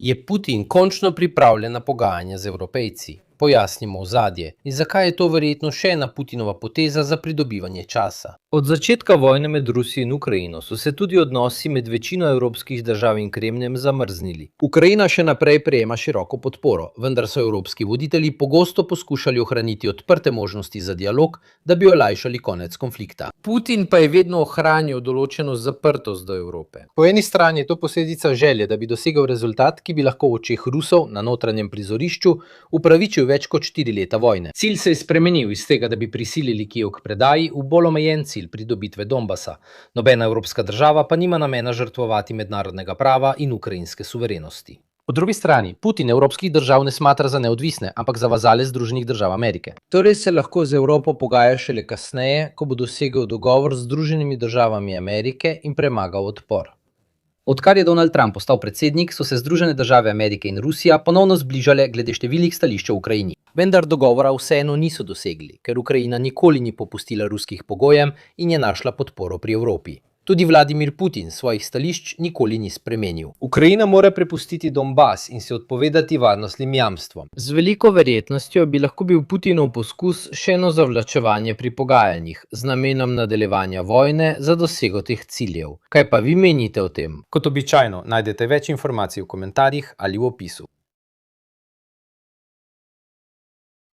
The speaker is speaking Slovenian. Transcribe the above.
Je Putin končno pripravljen na pogajanja z Evropejci? Pojasnimo ozadje in zakaj je to verjetno še ena Putinova poteza za pridobivanje časa. Od začetka vojne med Rusijo in Ukrajino so se tudi odnosi med večino evropskih držav in Kremljem zamrznili. Ukrajina še naprej prejema široko podporo, vendar so evropski voditelji pogosto poskušali ohraniti odprte možnosti za dialog, da bi olajšali konec konflikta. Putin pa je vedno ohranjal določeno zaprtost do Evrope. Po eni strani je to posledica želje, da bi dosegel rezultat, ki bi lahko v očeh Rusov na notranjem prizorišču upravičil več kot 4 leta vojne. Cilj se je spremenil iz tega, da bi prisilili Kijev k predaji, v bolj omejen cilj pridobitve Donbasa. Nobena evropska država pa nima namena žrtvovati mednarodnega prava in ukrajinske suverenosti. Po drugi strani, Putin evropskih držav ne smatra za neodvisne, ampak za vazale Združenih držav Amerike. Torej se lahko z Evropo pogaja šele kasneje, ko bo dosegel dogovor z Združenimi državami Amerike in premagal odpor. Odkar je Donald Trump postal predsednik, so se Združene države Amerike in Rusija ponovno zbližale glede številnih stališč v Ukrajini. Vendar dogovora vseeno niso dosegli, ker Ukrajina nikoli ni popustila ruskih pogojem in je našla podporo pri Evropi. Tudi Vladimir Putin svojih stališč nikoli ni spremenil. Ukrajina mora prepustiti Donbas in se odpovedati varnostnim jamstvom. Z veliko verjetnostjo bi lahko bil Putinov poskus še eno zavlačevanje pri pogajanjih z namenom nadaljevanja vojne za dosego teh ciljev. Kaj pa vi menite o tem? Kot običajno, najdete več informacij v komentarjih ali v opisu.